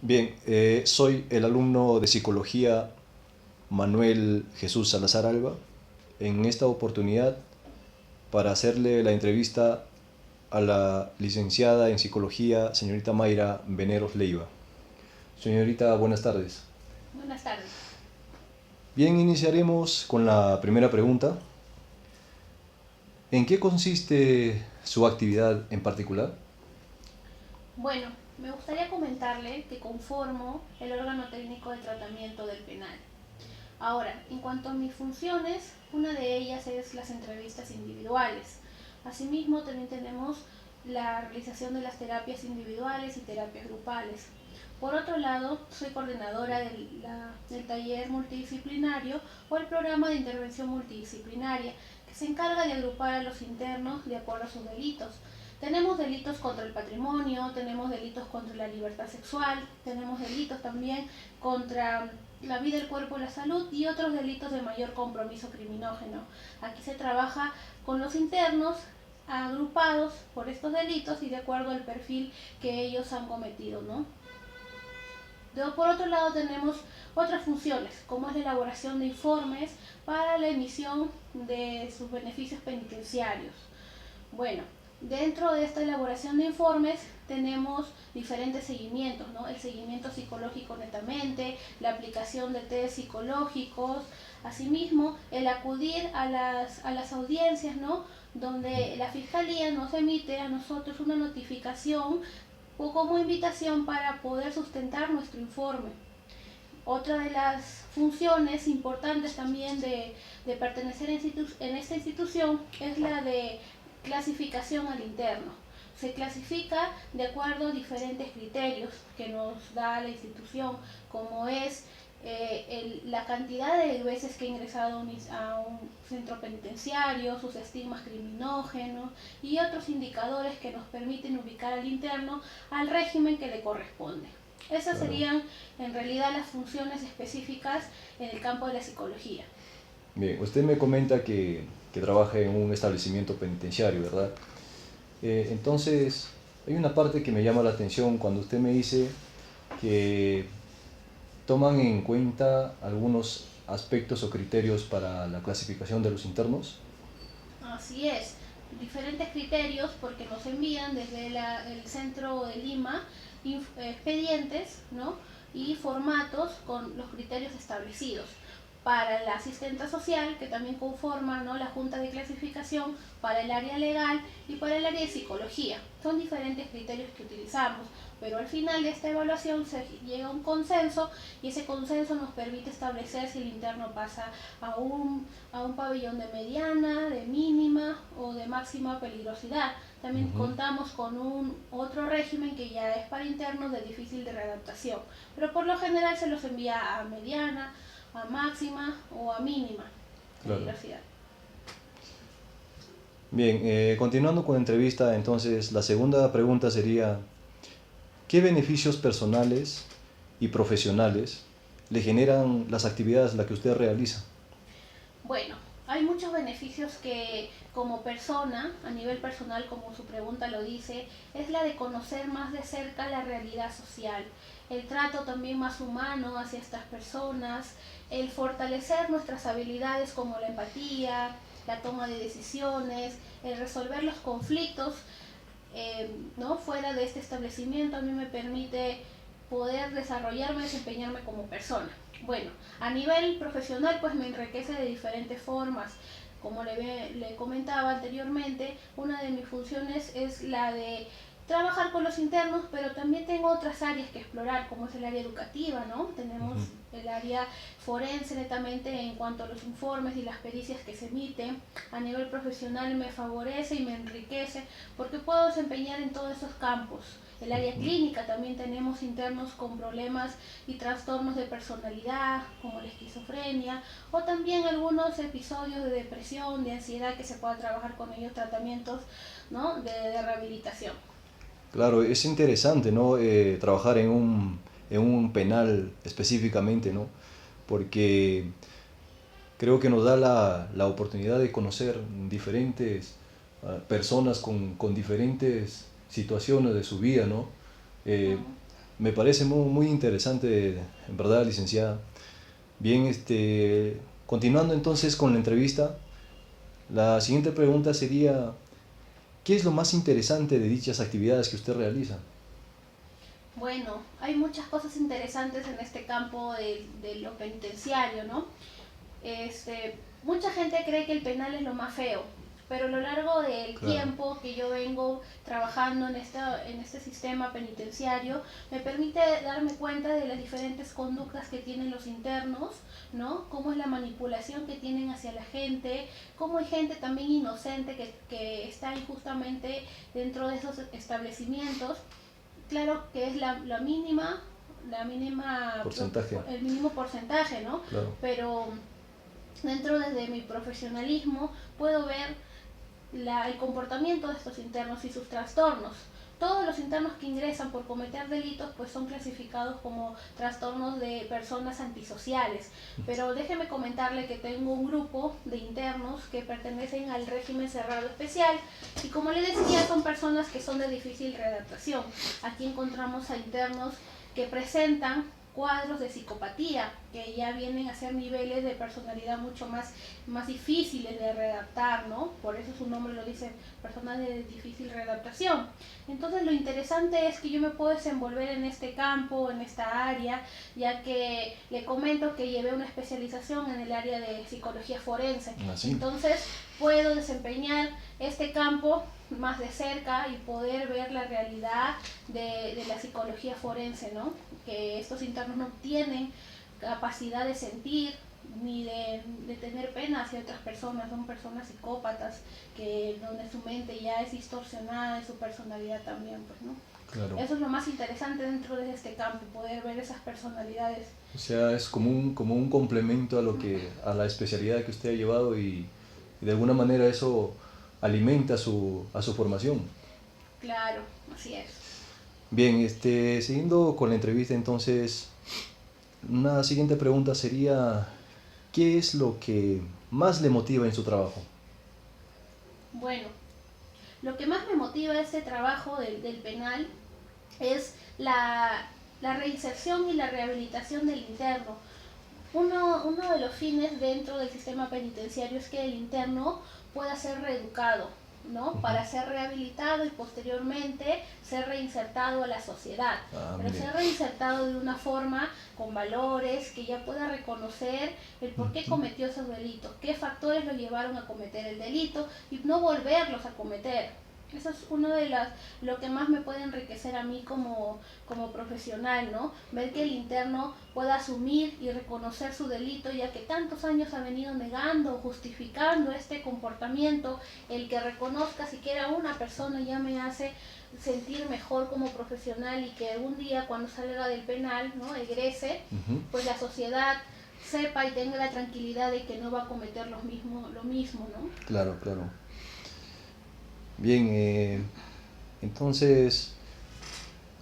Bien, soy el alumno de psicología Manuel Jesús Salazar Alba. En esta oportunidad, para hacerle la entrevista a la licenciada en psicología, señorita Mayra Veneros Leiva. Señorita, buenas tardes. Buenas tardes. Bien, iniciaremos con la primera pregunta. ¿En qué consiste su actividad en particular? Bueno, me gustaría comentarle que conformo el órgano técnico de tratamiento del penal. Ahora, en cuanto a mis funciones, una de ellas es las entrevistas individuales. Asimismo, también tenemos la realización de las terapias individuales y terapias grupales. Por otro lado, soy coordinadora del taller multidisciplinario o el programa de intervención multidisciplinaria, que se encarga de agrupar a los internos de acuerdo a sus delitos. Tenemos delitos contra el patrimonio, tenemos delitos contra la libertad sexual, tenemos delitos también contra la vida, el cuerpo y la salud y otros delitos de mayor compromiso criminógeno. Aquí se trabaja con los internos agrupados por estos delitos y de acuerdo al perfil que ellos han cometido, ¿no? Por otro lado tenemos otras funciones, como es la elaboración de informes para la emisión de sus beneficios penitenciarios. Bueno, dentro de esta elaboración de informes tenemos diferentes seguimientos, ¿no? El seguimiento psicológico netamente, la aplicación de test psicológicos, asimismo el acudir a las audiencias, ¿no? Donde la Fiscalía nos emite a nosotros una notificación o como invitación para poder sustentar nuestro informe. Otra de las funciones importantes también de pertenecer en esta institución es la de clasificación al interno. Se clasifica de acuerdo a diferentes criterios que nos da la institución, como es la cantidad de veces que ha ingresado a un centro penitenciario, sus estigmas criminógenos y otros indicadores que nos permiten ubicar al interno al régimen que le corresponde. Esas Claro. serían en realidad las funciones específicas en el campo de la psicología. Bien, usted me comenta que trabaja en un establecimiento penitenciario, ¿verdad? Entonces, hay una parte que me llama la atención cuando usted me dice que toman en cuenta algunos aspectos o criterios para la clasificación de los internos. Así es, diferentes criterios porque nos envían desde el centro de Lima expedientes, ¿no? Y formatos con los criterios establecidos para la asistenta social, que también conforma, ¿no?, la junta de clasificación, para el área legal y para el área de psicología. Son diferentes criterios que utilizamos, pero al final de esta evaluación se llega a un consenso y ese consenso nos permite establecer si el interno pasa a un pabellón de mediana, de mínima o de máxima peligrosidad. También contamos con otro régimen que ya es para internos de difícil de readaptación, pero por lo general se los envía a mediana, a máxima o a mínima peligrosidad. Claro. Bien, continuando con la entrevista, entonces la segunda pregunta sería, ¿qué beneficios personales y profesionales le generan las actividades las que usted realiza? Bueno, hay muchos beneficios que como persona, a nivel personal, como su pregunta lo dice, es la de conocer más de cerca la realidad social, el trato también más humano hacia estas personas, el fortalecer nuestras habilidades como la empatía, la toma de decisiones, el resolver los conflictos, ¿no? Fuera de este establecimiento a mí me permite poder desarrollarme, desempeñarme como persona. Bueno, a nivel profesional pues me enriquece de diferentes formas. Como le comentaba anteriormente, una de mis funciones es la de trabajar con los internos, pero también tengo otras áreas que explorar, como es el área educativa, ¿no? Tenemos el área forense netamente en cuanto a los informes y las pericias que se emiten. A nivel profesional me favorece y me enriquece porque puedo desempeñar en todos esos campos. El área clínica también tenemos internos con problemas y trastornos de personalidad, como la esquizofrenia, o también algunos episodios de depresión, de ansiedad, que se pueda trabajar con ellos tratamientos, ¿no?, de rehabilitación. Claro, es interesante, ¿no? Trabajar en un penal específicamente, ¿no? Porque creo que nos da la oportunidad de conocer diferentes personas con diferentes situaciones de su vida, ¿no? Eh, ¿No? Me parece muy, muy interesante, en verdad, licenciada. Bien, continuando entonces con la entrevista, la siguiente pregunta sería, ¿qué es lo más interesante de dichas actividades que usted realiza? Bueno, hay muchas cosas interesantes en este campo de lo penitenciario, ¿no? Mucha gente cree que el penal es lo más feo, pero a lo largo del Claro, tiempo que yo vengo trabajando en este sistema penitenciario, me permite darme cuenta de las diferentes conductas que tienen los internos, ¿no? Cómo es la manipulación que tienen hacia la gente, cómo hay gente también inocente que está injustamente dentro de esos establecimientos. Claro que es la mínima, porcentaje, el mínimo porcentaje, ¿no? claro. Pero dentro desde mi profesionalismo puedo ver el comportamiento de estos internos y sus trastornos. Todos los internos que ingresan por cometer delitos pues son clasificados como trastornos de personas antisociales. Pero déjeme comentarle que tengo un grupo de internos que pertenecen al régimen cerrado especial y como le decía son personas que son de difícil readaptación. Aquí encontramos a internos que presentan cuadros de psicopatía, que ya vienen a ser niveles de personalidad mucho más difíciles de readaptar, ¿no? Por eso su nombre lo dice, personas de difícil readaptación. Entonces lo interesante es que yo me puedo desenvolver en este campo, en esta área, ya que le comento que llevé una especialización en el área de psicología forense. Así. Entonces puedo desempeñar este campo más de cerca y poder ver la realidad de la psicología forense, ¿no? Que estos internos no tienen capacidad de sentir ni de tener pena hacia otras personas, son personas psicópatas que donde su mente ya es distorsionada y su personalidad también, pues, ¿no? Claro. Eso es lo más interesante dentro de este campo, poder ver esas personalidades. O sea, es como un complemento a la especialidad que usted ha llevado y de alguna manera eso alimenta a su formación. Claro, así es. Bien, siguiendo con la entrevista entonces, una siguiente pregunta sería, ¿qué es lo que más le motiva en su trabajo? Bueno, lo que más me motiva este trabajo del penal es la reinserción y la rehabilitación del interno. Uno de los fines dentro del sistema penitenciario es que el interno pueda ser reeducado, ¿no? Para ser rehabilitado y posteriormente ser reinsertado a la sociedad. Pero Mire. ser reinsertado de una forma con valores, que ya pueda reconocer el por qué cometió esos delitos, qué factores lo llevaron a cometer el delito y no volverlos a cometer. Eso es uno de lo que más me puede enriquecer a mí como profesional, ¿no? Ver que el interno pueda asumir y reconocer su delito, ya que tantos años ha venido negando, justificando este comportamiento. El que reconozca siquiera una persona ya me hace sentir mejor como profesional y que algún día cuando salga del penal, ¿no? Egrese, pues la sociedad sepa y tenga la tranquilidad de que no va a cometer lo mismo, ¿no? Claro, claro. Bien, entonces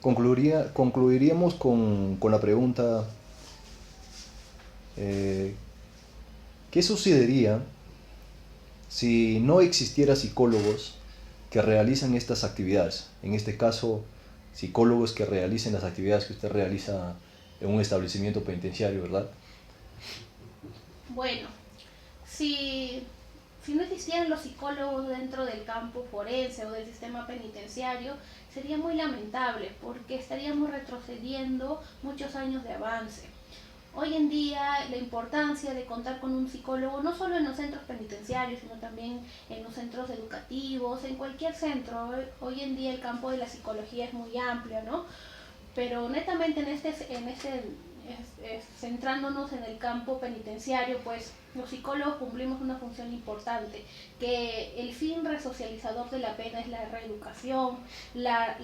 concluiríamos con la pregunta, eh, ¿qué sucedería si no existiera psicólogos que realizan estas actividades? En este caso, psicólogos que realicen las actividades que usted realiza en un establecimiento penitenciario, ¿verdad? Bueno, si no existieran los psicólogos dentro del campo forense o del sistema penitenciario, sería muy lamentable porque estaríamos retrocediendo muchos años de avance. Hoy en día la importancia de contar con un psicólogo, no solo en los centros penitenciarios, sino también en los centros educativos, en cualquier centro. Hoy en día el campo de la psicología es muy amplio, ¿no? Pero netamente centrándonos en el campo penitenciario, pues los psicólogos cumplimos una función importante, que el fin resocializador de la pena es la reeducación, la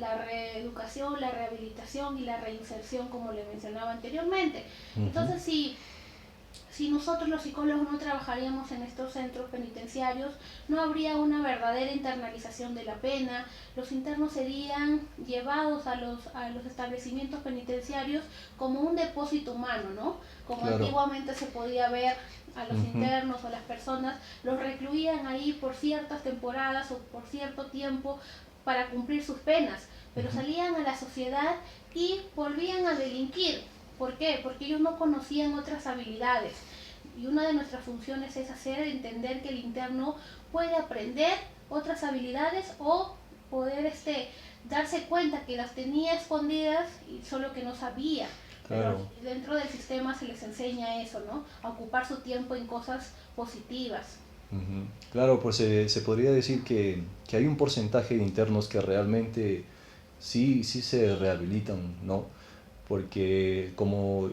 rehabilitación y la reinserción, como le mencionaba anteriormente. Entonces, si nosotros los psicólogos no trabajaríamos en estos centros penitenciarios, no habría una verdadera internalización de la pena, los internos serían llevados a los establecimientos penitenciarios como un depósito humano, ¿no? Como Claro. Antiguamente se podía ver a los internos o a las personas, los recluían ahí por ciertas temporadas o por cierto tiempo para cumplir sus penas. pero salían a la sociedad y volvían a delinquir. ¿Por qué? Porque ellos no conocían otras habilidades. Y una de nuestras funciones es hacer entender que el interno puede aprender otras habilidades o poder darse cuenta que las tenía escondidas y solo que no sabía. Claro. Pero dentro del sistema se les enseña eso, ¿no? A ocupar su tiempo en cosas positivas. Claro, pues se podría decir que hay un porcentaje de internos que realmente sí se rehabilitan, ¿no? Porque como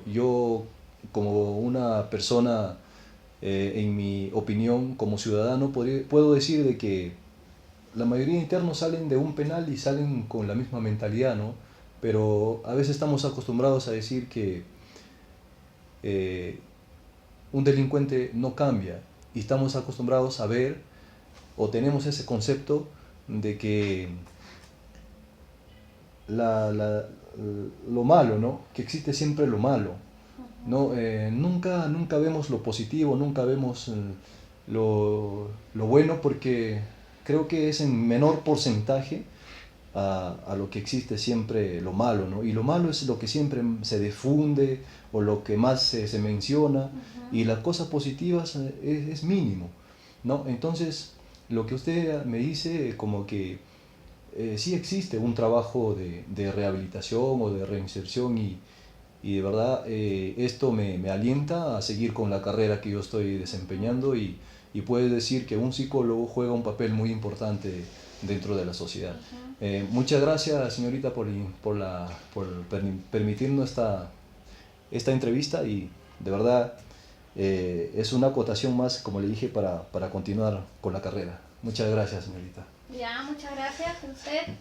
una persona, en mi opinión, como ciudadano, puedo decir de que la mayoría de internos salen de un penal y salen con la misma mentalidad, ¿no? Pero a veces estamos acostumbrados a decir que eh, un delincuente no cambia y estamos acostumbrados a ver o tenemos ese concepto de que lo malo, ¿no? Que existe siempre lo malo, ¿no? Nunca vemos lo positivo, nunca vemos lo bueno, porque creo que es en menor porcentaje a lo que existe siempre lo malo, ¿no? Y lo malo es lo que siempre se difunde o lo que más se menciona, y las cosas positivas es mínimo, ¿no? Entonces, lo que usted me dice, como que sí existe un trabajo de rehabilitación o de reinserción, y de verdad esto me alienta a seguir con la carrera que yo estoy desempeñando, y puede decir que un psicólogo juega un papel muy importante dentro de la sociedad. Muchas gracias, señorita, por permitirnos esta entrevista, y de verdad es una acotación más, como le dije, para continuar con la carrera. Muchas gracias, señorita. Ya, muchas gracias a usted.